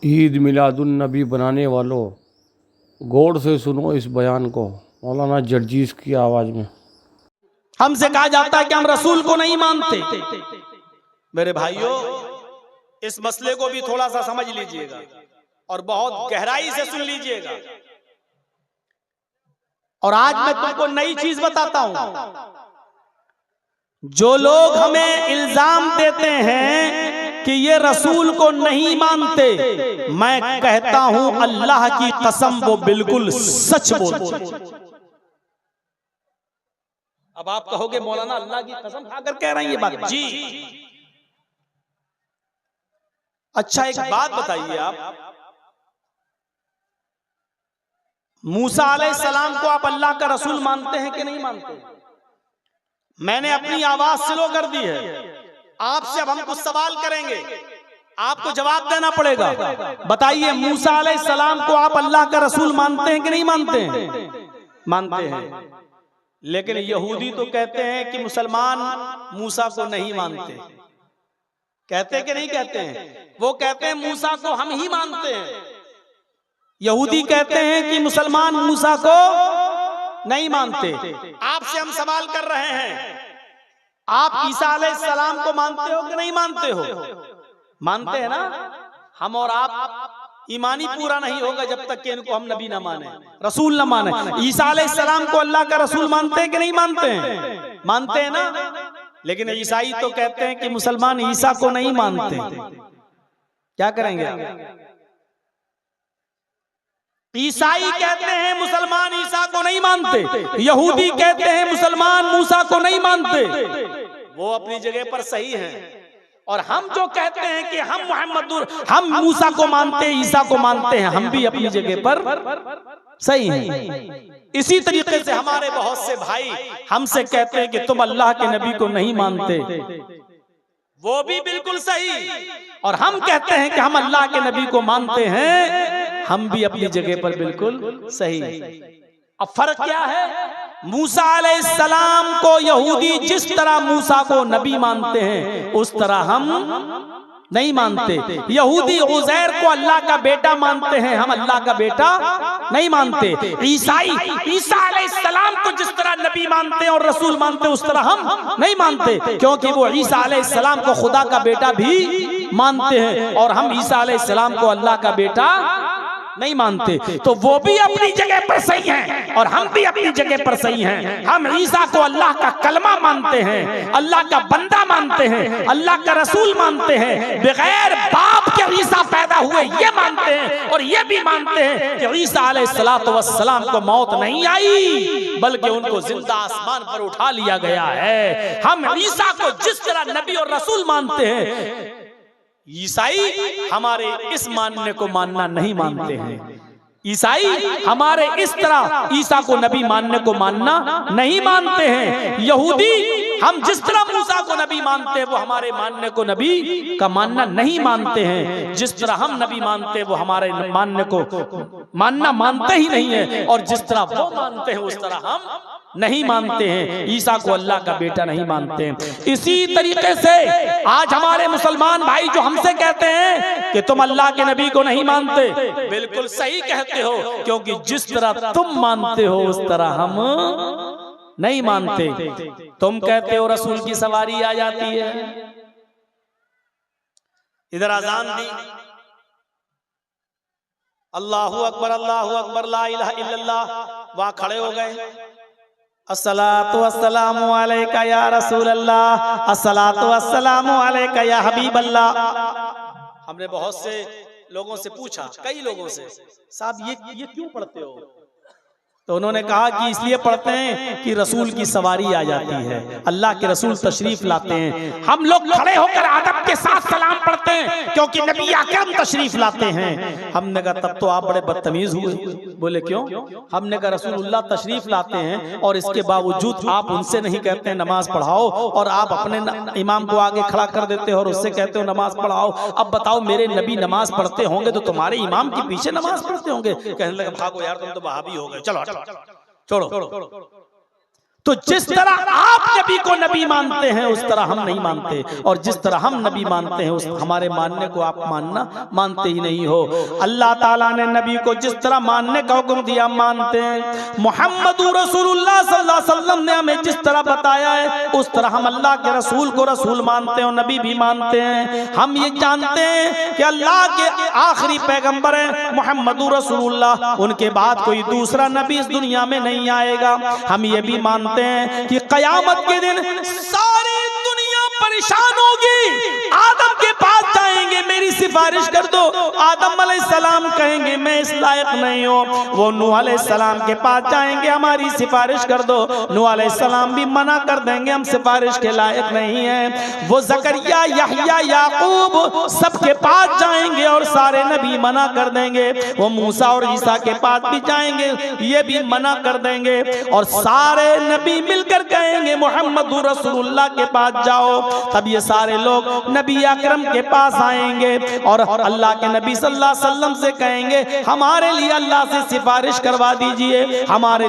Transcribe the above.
ईद मिलादुन्नबी बनाने वालों, गौर से सुनो इस बयान को मौलाना जर्जीस की आवाज़ में। हमसे कहा जाता है कि हम रसूल को नहीं मानते। मेरे भाइयों, इस मसले को भी थोड़ा सा समझ लीजिएगा और बहुत गहराई से सुन लीजिएगा। और आज मैं तुमको नई चीज बताता हूं। जो लोग हमें इल्जाम देते हैं कि ये रसूल को नहीं मानते, मैं कहता हूं अल्लाह की कसम वो बिल्कुल सच बोलते हैं। अब आप कहोगे मौलाना अल्लाह की कसम खाकर कह रहे हैं ये बात? जी। अच्छा, एक बात बताइए, आप मूसा अलैहिस्सलाम को आप अल्लाह का रसूल मानते हैं कि नहीं मानते? मैंने अपनी आवाज स्लो कर दी है। आपसे अब हम कुछ सवाल करेंगे, आपको जवाब देना पड़ेगा। बताइए, मूसा अलैहिस्सलाम को आप अल्लाह का रसूल मानते हैं कि नहीं मानते हैं? मानते हैं। लेकिन यहूदी तो कहते हैं कि मुसलमान मूसा को नहीं मानते। कहते कि नहीं कहते हैं? वो कहते हैं मूसा को हम ही मानते हैं। यहूदी कहते हैं कि मुसलमान मूसा को नहीं मानते। आपसे हम सवाल कर रहे हैं, आप ईसा अलैहिस्सलाम को मानते हो कि नहीं मानते हो? मानते हैं ना? हम और आप ईमानी पूरा नहीं होगा जब तक कि इनको हम नबी ना माने, रसूल ना माने। ईसा अलैहिस्सलाम को अल्लाह का रसूल मानते हैं कि नहीं मानते हैं? मानते हैं ना? लेकिन ईसाई तो कहते हैं कि मुसलमान ईसा को नहीं मानते। क्या करेंगे आप? ईसाई कहते हैं मुसलमान ईसा को नहीं मानते, यहूदी कहते हैं मुसलमान मूसा को नहीं मानते। वो अपनी जगह पर सही हैं। और हम जो कहते हैं कि हम मूसा को मानते हैं, ईसा को मानते हैं, हम भी अपनी जगह पर सही हैं। इसी तरीके से हमारे बहुत से भाई हमसे कहते हैं कि तुम अल्लाह के नबी को नहीं मानते, वो भी बिल्कुल सही। और हम कहते हैं कि हम अल्लाह के नबी को मानते हैं, हम भी अपनी जगह पर बिल्कुल सही। अब फर्क क्या है? मूसा अलैहिस्सलाम को यहूदी जिस तरह मूसा को नबी मानते हैं, उस तरह हम नहीं मानते। यहूदी उज़ैर को अल्लाह का बेटा मानते हैं, हम अल्लाह का बेटा नहीं मानते। ईसाई ईसा अलैहिस्सलाम को जिस तरह नबी मानते हैं और रसूल मानते हैं, उस तरह हम नहीं मानते, क्योंकि वो ईसा अलैहिस्सलाम को खुदा का बेटा भी मानते हैं और हम ईसा अलैहिस्सलाम को अल्लाह का बेटा नहीं मानते। तो वो भी अपनी जगह पर सही हैं और हम भी अपनी जगह पर सही हैं। हम ईसा को अल्लाह का कलमा मानते हैं, अल्लाह का बंदा मानते हैं, अल्लाह का रसूल मानते हैं। बगैर बाप के ईसा पैदा हुए ये मानते हैं। और ये भी मानते हैं कि ईसा अलैहिस्सलातु वस्सलाम को मौत नहीं आई, बल्कि उनको जिंदा आसमान पर उठा लिया गया है। हम ईसा को जिस तरह नबी और रसूल मानते हैं, ईसाई हमारे इस मानने को मानना नहीं मानते हैं। ईसाई हमारे इस तरह ईसा को नबी मानने को मानना नहीं मानते हैं। यहूदी हम जिस तरह मूसा को नबी मानते हैं, वो हमारे मानने को नबी का मानना नहीं मानते हैं। जिस तरह हम नबी मानते हैं, वो हमारे मानने को मानते ही नहीं है। और जिस तरह वो मानते हैं, उस तरह हम नहीं मानते हैं। ईसा को अल्लाह का बेटा नहीं मानते हैं। इसी तरीके से आज हमारे मुसलमान भाई जो हमसे कहते हैं कि तुम अल्लाह के नबी को नहीं मानते, बिल्कुल सही कहते हो, क्योंकि जिस तरह तुम मानते हो उस तरह हम नहीं मानते। तुम कहते हो रसूल की सवारी आ जाती है, इधर अजान दी, अल्लाहु अकबर ला इलाहा इल्लल्लाह, वहां खड़े हो गए, अस्सलातु वस्सलामु अलैका या रसूल अल्लाह, अस्सलातु वस्सलामु अलैका या हबीब अल्लाह। हमने बहुत से लोगों से पूछा, कई लोगों से, साहब ये क्यों पढ़ते हो? तो उन्होंने कहा कि इसलिए पढ़ते हैं कि रसूल की सवारी आ जाती है, अल्लाह के रसूल तशरीफ लाते हैं। हम लोग खड़े होकर अदब के साथ सलाम पढ़ते हैं क्योंकि नबी अकरम तशरीफ लाते हैं। हमने कहा तब तो आप बड़े बदतमीज हुए। बोले क्यों? हमने कहा रसूलुल्लाह तशरीफ लाते हैं और इसके बावजूद आप उनसे नहीं कहते नमाज पढ़ाओ, और आप अपने इमाम को आगे खड़ा कर देते हो और उससे कहते हो नमाज पढ़ाओ। अब बताओ, मेरे नबी नमाज पढ़ते होंगे तो तुम्हारे इमाम के पीछे नमाज पढ़ते होंगे? कहने लगे भागो यार, तुम तो वहाबी हो गए, चलो छोड़ो। तो जिस तरह आप नबी को नबी मानते हैं उस तरह हम नहीं मानते, और जिस तरह हम नबी मानते हैं उस हमारे मानने को आप मानते ही नहीं हो। अल्लाह ताला ने नबी को जिस तरह मानने का हुक्म दिया मानते हैं। मुहम्मदुर रसूलुल्लाह सल्लल्लाहु अलैहि वसल्लम ने हमें जिस तरह बताया है उस तरह हम अल्लाह के रसूल को रसूल मानते हैं और नबी भी मानते हैं। हम ये जानते हैं कि अल्लाह के आखिरी पैगंबर हैं मुहम्मदुर रसूलुल्लाह, उनके बाद कोई दूसरा नबी इस दुनिया में नहीं आएगा। हम ये भी मानते हैं कि क़यामत के दिन सारी दुनिया परेशान होगी, आदम के पास जाएंगे मेरी सिफारिश कर दो, आदम अलैहिस्सलाम कहेंगे मैं इस लायक नहीं हूँ। वो नूह अलैहिस्सलाम के पास जाएंगे हमारी सिफारिश कर दो, नूह अलैहिस्सलाम भी मना कर देंगे हम सिफारिश के लायक नहीं हैं। वो ज़करिया, यहया, याकूब सबके पास जाएंगे और सारे नबी मना कर देंगे। वो मूसा और ईसा के पास भी जाएंगे, ये भी मना कर देंगे। और सारे नबी मिलकर कहेंगे मुहम्मदुर रसूलुल्लाह के पास जाओ। तब ये सारे लोग नबी अकरम के पास आएंगे और अल्लाह के नबी सल्लल्लाहु अलैहि वसल्लम से कहेंगे हमारे लिए अल्लाह से सिफारिश करवा दीजिए, हमारे